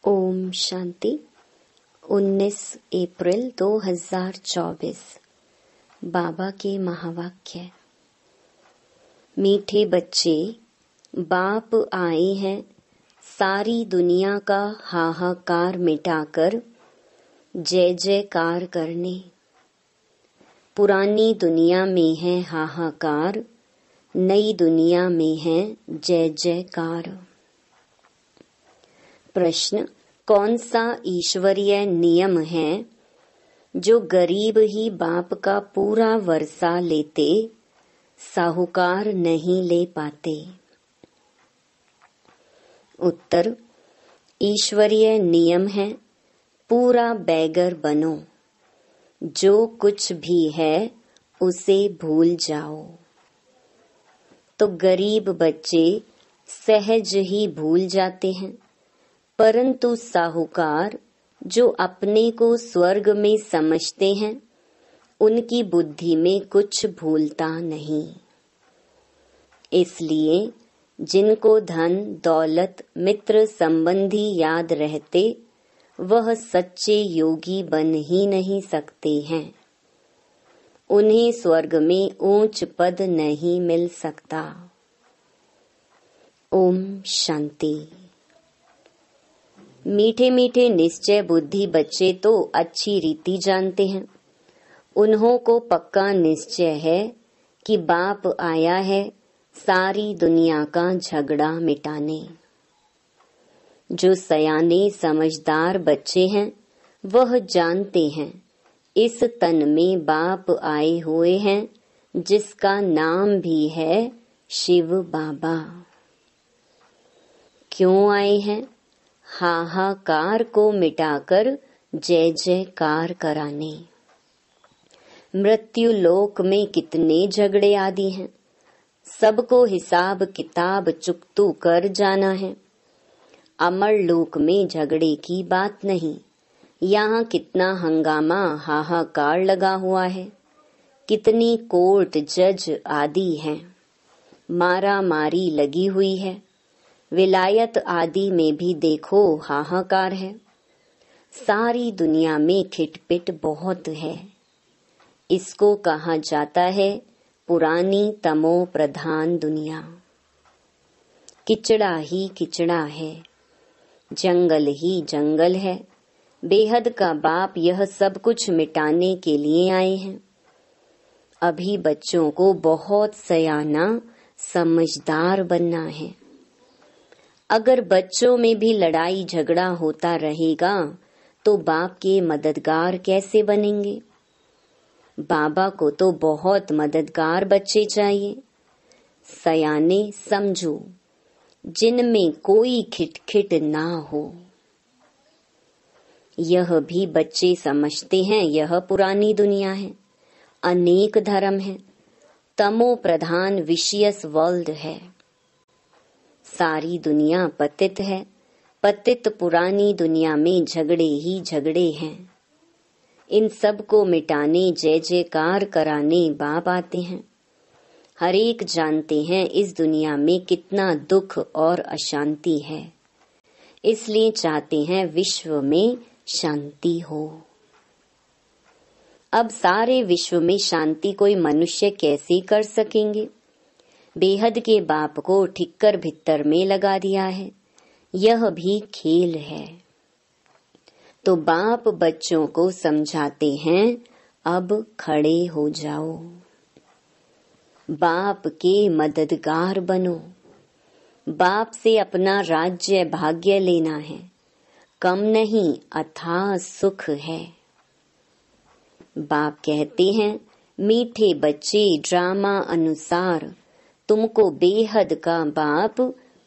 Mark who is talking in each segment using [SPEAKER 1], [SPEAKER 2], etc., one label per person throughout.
[SPEAKER 1] ओम शांति। 19 अप्रैल 2024 बाबा के महावाक्य। मीठे बच्चे, बाप आए हैं सारी दुनिया का हाहाकार मिटाकर जय जयकार करने। पुरानी दुनिया में है हाहाकार, नई दुनिया में है जय जयकार। प्रश्न, कौन सा ईश्वरीय नियम है जो गरीब ही बाप का पूरा वर्षा लेते, साहूकार नहीं ले पाते? उत्तर, ईश्वरीय नियम है पूरा बैगर बनो, जो कुछ भी है उसे भूल जाओ। तो गरीब बच्चे सहज ही भूल जाते हैं, परंतु साहूकार जो अपने को स्वर्ग में समझते हैं, उनकी बुद्धि में कुछ भूलता नहीं। इसलिए जिनको धन दौलत मित्र संबंधी याद रहते, वह सच्चे योगी बन ही नहीं सकते हैं। उन्हें स्वर्ग में ऊंच पद नहीं मिल सकता। ओम शांति। मीठे मीठे निश्चय बुद्धि बच्चे तो अच्छी रीति जानते हैं। उन्हों को पक्का निश्चय है कि बाप आया है सारी दुनिया का झगड़ा मिटाने। जो सयाने समझदार बच्चे हैं, वह जानते हैं इस तन में बाप आए हुए हैं, जिसका नाम भी है शिव बाबा। क्यों आए हैं? हाहाकार को मिटाकर जय जयकार कराने। मृत्यु लोक में कितने झगड़े आदि हैं, सबको हिसाब किताब चुकतू कर जाना है। अमर लोक में झगड़े की बात नहीं। यहाँ कितना हंगामा हाहाकार लगा हुआ है, कितनी कोर्ट जज आदि हैं, मारा मारी लगी हुई है। विलायत आदि में भी देखो हाहाकार है। सारी दुनिया में खिटपिट बहुत है। इसको कहा जाता है पुरानी तमो प्रधान दुनिया। किचड़ा ही किचड़ा है, जंगल ही जंगल है। बेहद का बाप यह सब कुछ मिटाने के लिए आए हैं। अभी बच्चों को बहुत सयाना समझदार बनना है। अगर बच्चों में भी लड़ाई झगड़ा होता रहेगा तो बाप के मददगार कैसे बनेंगे? बाबा को तो बहुत मददगार बच्चे चाहिए। सयाने समझो, जिनमें कोई खिटखिट ना हो। यह भी बच्चे समझते हैं यह पुरानी दुनिया है, अनेक धर्म है, तमो प्रधान विशियस वर्ल्ड है। सारी दुनिया पतित है। पतित पुरानी दुनिया में झगड़े ही झगड़े हैं। इन सब को मिटाने जय जयकार कराने बाप आते हैं। हर एक जानते हैं इस दुनिया में कितना दुख और अशांति है, इसलिए चाहते हैं विश्व में शांति हो। अब सारे विश्व में शांति कोई मनुष्य कैसे कर सकेंगे? बेहद के बाप को ठिक्कर भित्तर में लगा दिया है। यह भी खेल है। तो बाप बच्चों को समझाते हैं, अब खड़े हो जाओ, बाप के मददगार बनो। बाप से अपना राज्य भाग्य लेना है, कम नहीं अथाह सुख है। बाप कहते हैं, मीठे बच्चे, ड्रामा अनुसार तुमको बेहद का बाप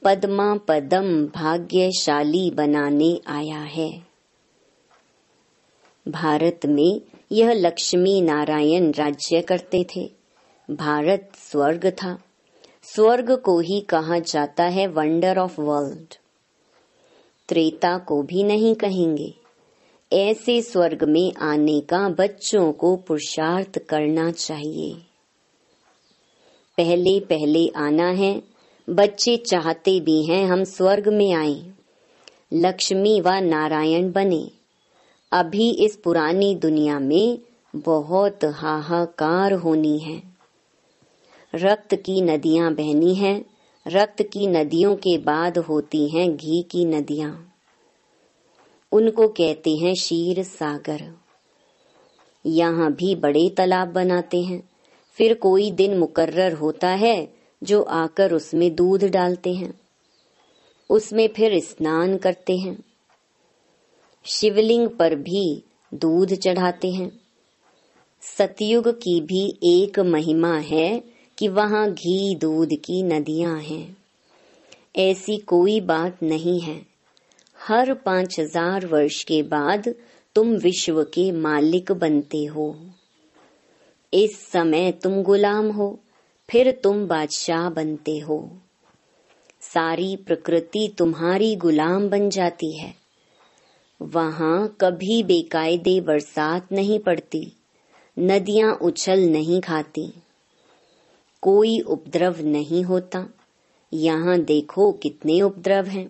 [SPEAKER 1] पद्मा पदम भाग्यशाली बनाने आया है। भारत में यह लक्ष्मी नारायण राज्य करते थे। भारत स्वर्ग था। स्वर्ग को ही कहा जाता है वंडर ऑफ वर्ल्ड। त्रेता को भी नहीं कहेंगे। ऐसे स्वर्ग में आने का बच्चों को पुरुषार्थ करना चाहिए। पहले पहले आना है। बच्चे चाहते भी हैं हम स्वर्ग में आएं, लक्ष्मी व नारायण बने। अभी इस पुरानी दुनिया में बहुत हाहाकार होनी है। रक्त की नदियां बहनी हैं। रक्त की नदियों के बाद होती हैं घी की नदियां। उनको कहते हैं क्षीर सागर। यहाँ भी बड़े तालाब बनाते हैं। फिर कोई दिन मुकर्रर होता है जो आकर उसमें दूध डालते हैं। उसमें फिर स्नान करते हैं। शिवलिंग पर भी दूध चढ़ाते हैं। सतयुग की भी एक महिमा है कि वहाँ घी दूध की नदियां हैं। ऐसी कोई बात नहीं है। हर 5000 वर्ष के बाद तुम विश्व के मालिक बनते हो। इस समय तुम गुलाम हो, फिर तुम बादशाह बनते हो। सारी प्रकृति तुम्हारी गुलाम बन जाती है। वहाँ कभी बेकायदे बरसात नहीं पड़ती, नदियां उछल नहीं खाती, कोई उपद्रव नहीं होता। यहाँ देखो कितने उपद्रव हैं।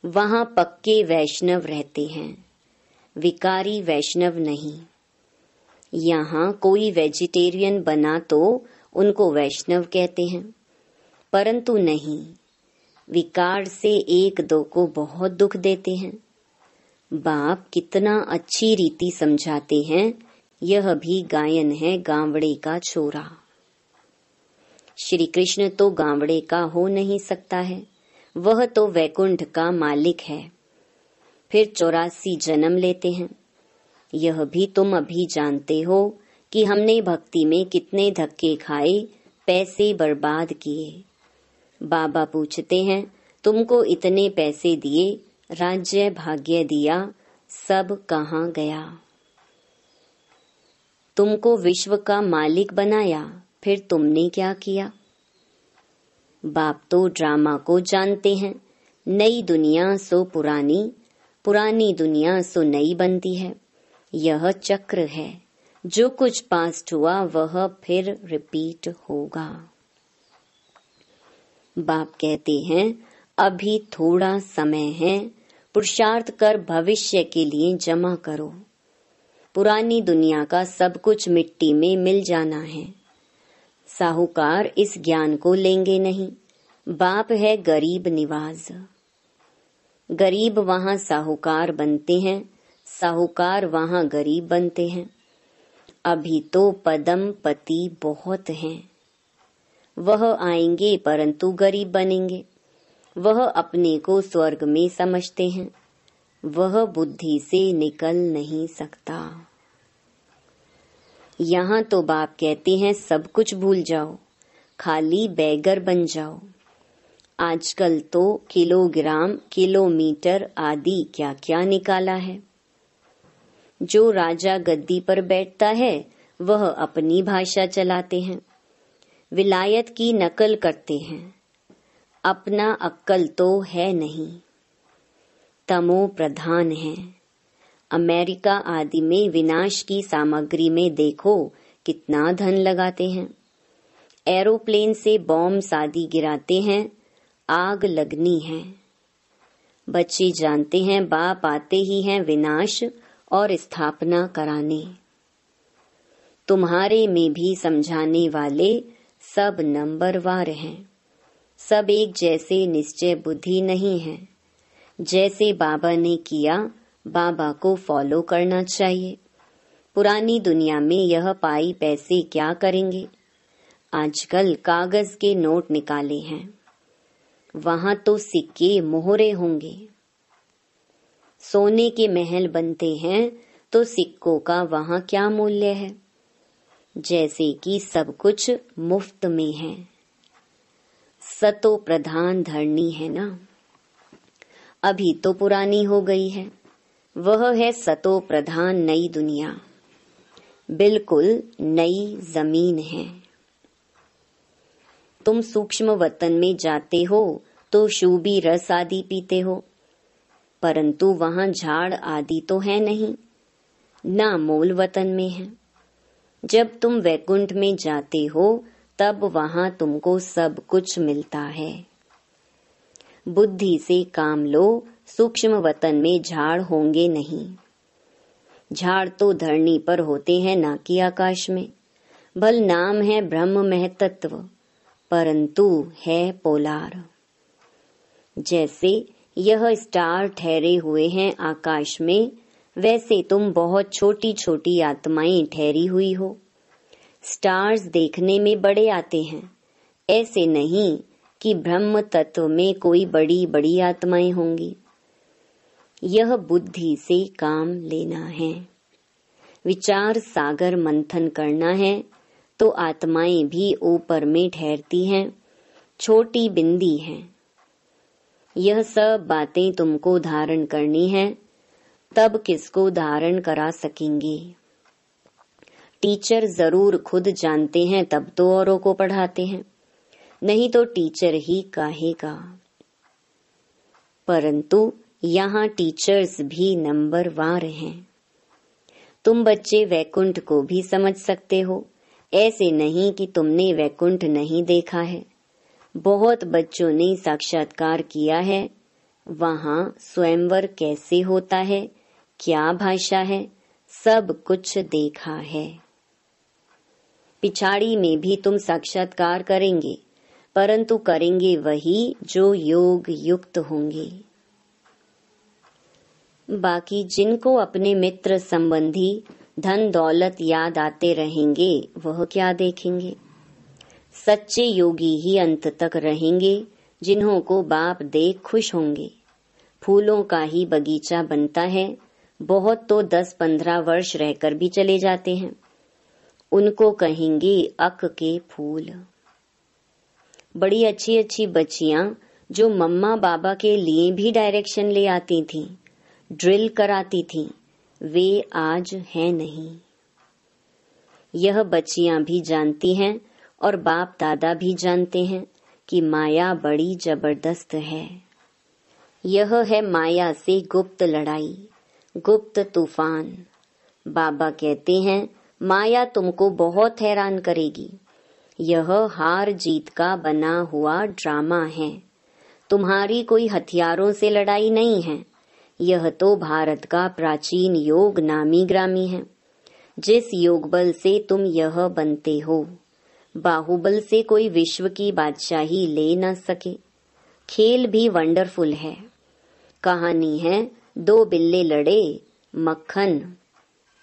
[SPEAKER 1] वहाँ पक्के वैष्णव रहते हैं, विकारी वैष्णव नहीं। यहाँ कोई वेजिटेरियन बना तो उनको वैष्णव कहते हैं, परंतु नहीं, विकार से एक दो को बहुत दुख देते हैं। बाप कितना अच्छी रीति समझाते हैं। यह भी गायन है गावड़े का छोरा। श्री कृष्ण तो गावड़े का हो नहीं सकता है, वह तो वैकुंठ का मालिक है। फिर 84 जन्म लेते हैं। यह भी तुम अभी जानते हो कि हमने भक्ति में कितने धक्के खाए, पैसे बर्बाद किए। बाबा पूछते हैं, तुमको इतने पैसे दिए, राज्य भाग्य दिया, सब कहाँ गया? तुमको विश्व का मालिक बनाया, फिर तुमने क्या किया? बाप तो ड्रामा को जानते हैं। नई दुनिया सो पुरानी, पुरानी दुनिया सो नई बनती है। यह चक्र है। जो कुछ पास्ट हुआ वह फिर रिपीट होगा। बाप कहते हैं, अभी थोड़ा समय है, पुरुषार्थ कर भविष्य के लिए जमा करो। पुरानी दुनिया का सब कुछ मिट्टी में मिल जाना है। साहूकार इस ज्ञान को लेंगे नहीं। बाप है गरीब निवाज। गरीब वहाँ साहूकार बनते हैं, साहूकार वहाँ गरीब बनते हैं। अभी तो पदम पति बहुत हैं। वह आएंगे परंतु गरीब बनेंगे। वह अपने को स्वर्ग में समझते हैं। वह बुद्धि से निकल नहीं सकता। यहाँ तो बाप कहते हैं, सब कुछ भूल जाओ, खाली बैगर बन जाओ। आजकल तो किलोग्राम, किलोमीटर आदि क्या क्या निकाला है। जो राजा गद्दी पर बैठता है वह अपनी भाषा चलाते हैं, विलायत की नकल करते हैं। अपना अक्कल तो है नहीं, तमो प्रधान है। अमेरिका आदि में विनाश की सामग्री में देखो कितना धन लगाते हैं। एरोप्लेन से बॉम्ब आदि गिराते हैं, आग लगनी है। बच्चे जानते हैं बाप आते ही हैं विनाश और स्थापना कराने। तुम्हारे में भी समझाने वाले सब नंबरवार हैं। सब एक जैसे निश्चय बुद्धि नहीं है। जैसे बाबा ने किया, बाबा को फॉलो करना चाहिए। पुरानी दुनिया में यह पाई पैसे क्या करेंगे? आजकल कागज के नोट निकाले हैं, वहां तो सिक्के मोहरे होंगे। सोने के महल बनते हैं तो सिक्कों का वहां क्या मूल्य है? जैसे कि सब कुछ मुफ्त में है। सतो प्रधान धरनी है ना, अभी तो पुरानी हो गई है। वह है सतो प्रधान नई दुनिया, बिल्कुल नई जमीन है। तुम सूक्ष्म वतन में जाते हो तो शूबी रस आदि पीते हो, परंतु वहां झाड़ आदि तो है नहीं, ना मूल वतन में है। जब तुम वैकुंठ में जाते हो तब वहां तुमको सब कुछ मिलता है। बुद्धि से काम लो सूक्ष्म वतन में झाड़ होंगे नहीं। झाड़ तो धरनी पर होते हैं, ना कि आकाश में। भल नाम है ब्रह्म महतत्व, परंतु है पोलार। जैसे यह स्टार ठहरे हुए हैं आकाश में, वैसे तुम बहुत छोटी छोटी आत्माएं ठहरी हुई हो। स्टार्स देखने में बड़े आते हैं, ऐसे नहीं कि ब्रह्म तत्व में कोई बड़ी बड़ी आत्माएं होंगी। यह बुद्धि से काम लेना है, विचार सागर मंथन करना है, तो आत्माएं भी ऊपर में ठहरती हैं, छोटी बिंदी हैं। यह सब बातें तुमको धारण करनी है, तब किसको धारण करा सकेंगे। टीचर जरूर खुद जानते हैं, तब तो औरों को पढ़ाते हैं, नहीं तो टीचर ही कहेगा। परंतु यहाँ टीचर्स भी नंबरवार हैं। तुम बच्चे वैकुंठ को भी समझ सकते हो, ऐसे नहीं कि तुमने वैकुंठ नहीं देखा है। बहुत बच्चों ने साक्षात्कार किया है, वहाँ स्वयंवर कैसे होता है, क्या भाषा है, सब कुछ देखा है। पिछाड़ी में भी तुम साक्षात्कार करेंगे, परंतु करेंगे वही जो योग युक्त होंगे। बाकी जिनको अपने मित्र संबंधी धन दौलत याद आते रहेंगे, वह क्या देखेंगे। सच्चे योगी ही अंत तक रहेंगे, जिन्हों को बाप देख खुश होंगे। फूलों का ही बगीचा बनता है, बहुत तो 10-15 वर्ष रहकर भी चले जाते हैं, उनको कहेंगे अक के फूल। बड़ी अच्छी अच्छी बच्चियां जो मम्मा बाबा के लिए भी डायरेक्शन ले आती थीं, ड्रिल कराती थीं, वे आज हैं नहीं। यह बच्चियां भी जानती हैं और बाप दादा भी जानते हैं कि माया बड़ी जबरदस्त है। यह है माया से गुप्त लड़ाई, गुप्त तूफान। बाबा कहते हैं माया तुमको बहुत हैरान करेगी। यह हार जीत का बना हुआ ड्रामा है, तुम्हारी कोई हथियारों से लड़ाई नहीं है। यह तो भारत का प्राचीन योग नामी ग्रामी है, जिस योग बल से तुम यह बनते हो। बाहुबल से कोई विश्व की बादशाही ले न सके। खेल भी वंडरफुल है। कहानी है 2 बिल्ले लड़े, मक्खन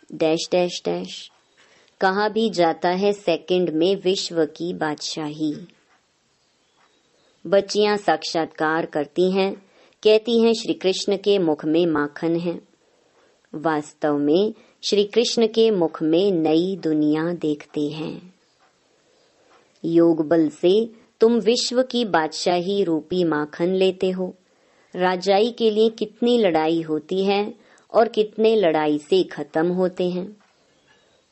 [SPEAKER 1] डैश डैश डैश। कहा भी जाता है सेकंड में विश्व की बादशाही। बच्चियां साक्षात्कार करती हैं, कहती हैं श्री कृष्ण के मुख में माखन है। वास्तव में श्री कृष्ण के मुख में नई दुनिया देखते हैं। योग बल से तुम विश्व की बादशाही रूपी माखन लेते हो। राजाई के लिए कितनी लड़ाई होती है और कितने लड़ाई से खत्म होते हैं।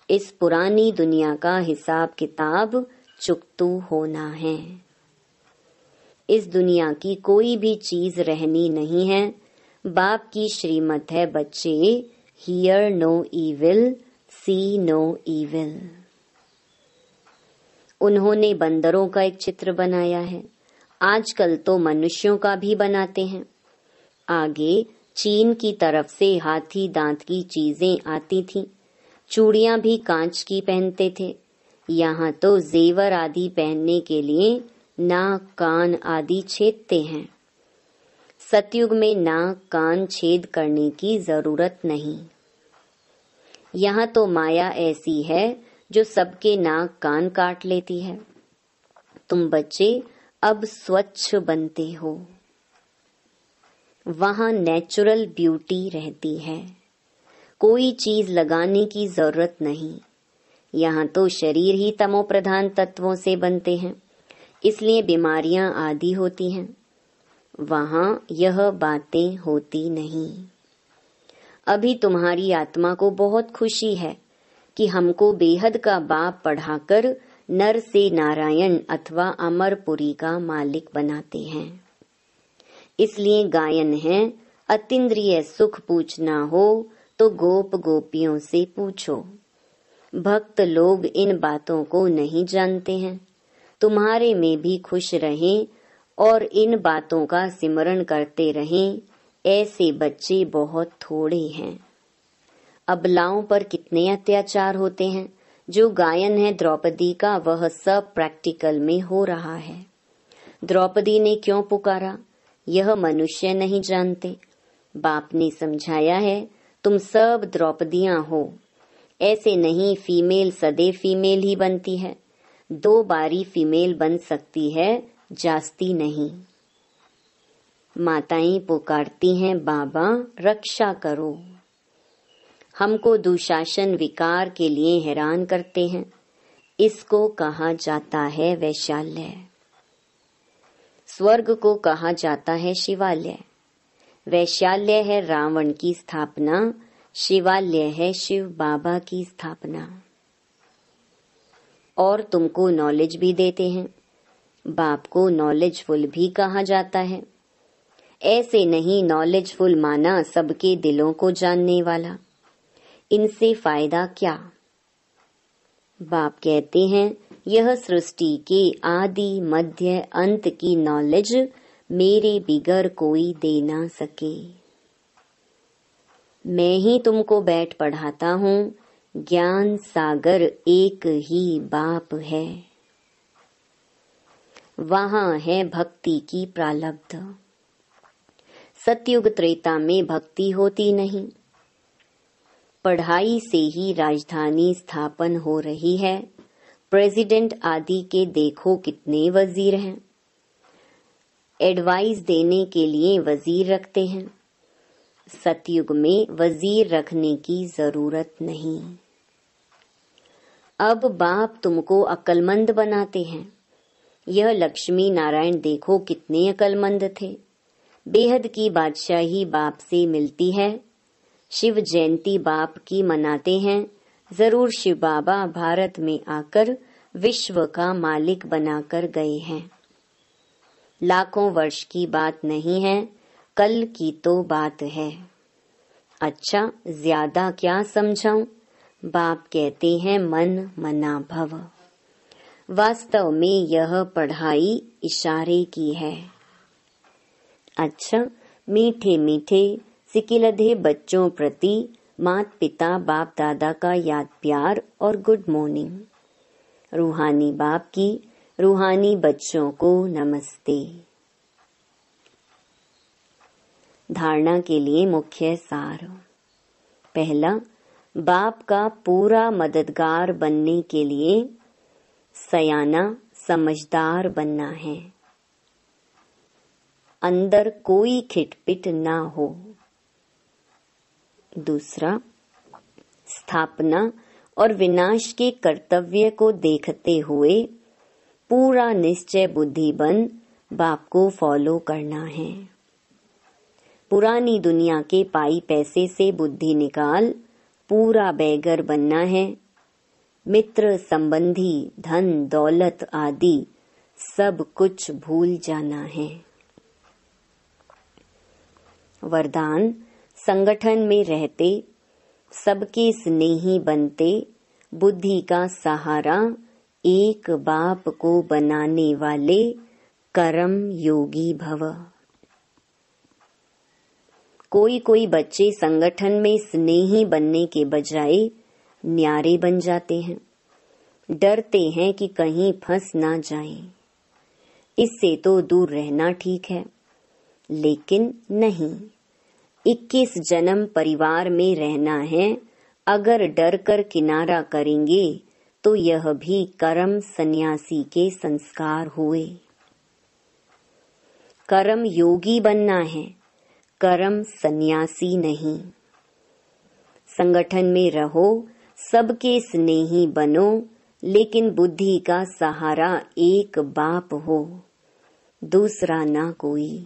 [SPEAKER 1] इस पुरानी दुनिया का हिसाब किताब चुकतू होना है। इस दुनिया की कोई भी चीज रहनी नहीं है। बाप की श्रीमत है बच्चे, hear no evil, see no evil. उन्होंने बंदरों का एक चित्र बनाया है, आजकल तो मनुष्यों का भी बनाते हैं। आगे चीन की तरफ से हाथी दांत की चीजें आती थीं, चूड़ियां भी कांच की पहनते थे। यहाँ तो जेवर आदि पहनने के लिए नाक कान आदि छेदते हैं। सतयुग में नाक कान छेद करने की जरूरत नहीं। यहाँ तो माया ऐसी है जो सबके नाक कान काट लेती है। तुम बच्चे अब स्वच्छ बनते हो। वहाँ नेचुरल ब्यूटी रहती है, कोई चीज लगाने की जरूरत नहीं। यहाँ तो शरीर ही तमो प्रधान तत्वों से बनते हैं, इसलिए बीमारियां आदि होती हैं। वहाँ यह बातें होती नहीं। अभी तुम्हारी आत्मा को बहुत खुशी है कि हमको बेहद का बाप पढ़ाकर नर से नारायण अथवा अमरपुरी का मालिक बनाते हैं। इसलिए गायन है, अतीन्द्रिय सुख पूछना हो तो गोप गोपियों से पूछो। भक्त लोग इन बातों को नहीं जानते हैं। तुम्हारे में भी खुश रहें और इन बातों का सिमरण करते रहें, ऐसे बच्चे बहुत थोड़े हैं। अबलाओं पर कितने अत्याचार होते हैं। जो गायन है द्रौपदी का, वह सब प्रैक्टिकल में हो रहा है। द्रौपदी ने क्यों पुकारा, यह मनुष्य नहीं जानते। बाप ने समझाया है, तुम सब द्रौपदियां हो। ऐसे नहीं, फीमेल सदैव फीमेल ही बनती है। 2 बारी फीमेल बन सकती है, जास्ती नहीं। माताएं पुकारती हैं, बाबा रक्षा करो। हमको दुशासन विकार के लिए हैरान करते हैं। इसको कहा जाता है वैशाल्य। स्वर्ग को कहा जाता है शिवालय। वैशाल्य है रावण की स्थापना, शिवालय है शिव बाबा की स्थापना। और तुमको नॉलेज भी देते हैं। बाप को नॉलेजफुल भी कहा जाता है। ऐसे नहीं नॉलेजफुल माना सबके दिलों को जानने वाला। इनसे फायदा क्या। बाप कहते हैं, यह सृष्टि के आदि मध्य अंत की नॉलेज मेरे बिगर कोई दे ना सके। मैं ही तुमको बैठ पढ़ाता हूँ। ज्ञान सागर एक ही बाप है। वहाँ है भक्ति की प्रालब्ध। सतयुग त्रेता में भक्ति होती नहीं। पढ़ाई से ही राजधानी स्थापन हो रही है। प्रेसिडेंट आदि के देखो कितने वजीर हैं। एडवाइस देने के लिए वजीर रखते हैं। सतयुग में वजीर रखने की जरूरत नहीं। अब बाप तुमको अक्लमंद बनाते हैं। यह लक्ष्मी नारायण देखो कितने अक्लमंद थे। बेहद की बादशाही बाप से मिलती है। शिव जयंती बाप की मनाते हैं। जरूर शिव बाबा भारत में आकर विश्व का मालिक बनाकर गए हैं। लाखों वर्ष की बात नहीं है, कल की तो बात है। अच्छा, ज्यादा क्या समझाऊं। बाप कहते हैं, मन मना भव। वास्तव में यह पढ़ाई इशारे की है। अच्छा, मीठे मीठे सिकिलधे बच्चों प्रति माता पिता बाप दादा का याद प्यार और गुड मॉर्निंग। रूहानी बाप की रूहानी बच्चों को नमस्ते। धारणा के लिए मुख्य सार। पहला, बाप का पूरा मददगार बनने के लिए सयाना समझदार बनना है। अंदर कोई खिटपिट ना हो। दूसरा, स्थापना और विनाश के कर्तव्य को देखते हुए पूरा निश्चय बुद्धि बन बाप को फॉलो करना है। पुरानी दुनिया के पाई पैसे से बुद्धि निकाल पूरा बैगर बनना है। मित्र संबंधी धन दौलत आदि सब कुछ भूल जाना है। वरदान, संगठन में रहते सबके स्नेही बनते बुद्धि का सहारा एक बाप को बनाने वाले कर्म योगी भव। कोई कोई बच्चे संगठन में स्नेही बनने के बजाय न्यारे बन जाते हैं। डरते हैं कि कहीं फंस ना जाएं। इससे तो दूर रहना ठीक है, लेकिन नहीं। 21 जन्म परिवार में रहना है। अगर डर कर किनारा करेंगे तो यह भी कर्म सन्यासी के संस्कार हुए। कर्म योगी बनना है, कर्म सन्यासी नहीं। संगठन में रहो, सबके स्नेही बनो, लेकिन बुद्धि का सहारा एक बाप हो, दूसरा ना कोई।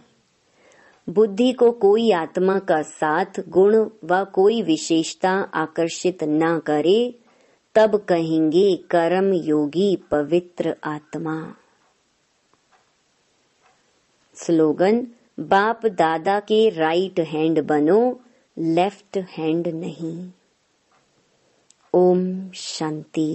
[SPEAKER 1] बुद्धि को कोई आत्मा का साथ गुण व कोई विशेषता आकर्षित न करे, तब कहेंगे कर्म योगी पवित्र आत्मा। स्लोगन, बाप दादा के राइट हैंड बनो, लेफ्ट हैंड नहीं। ओम शांति।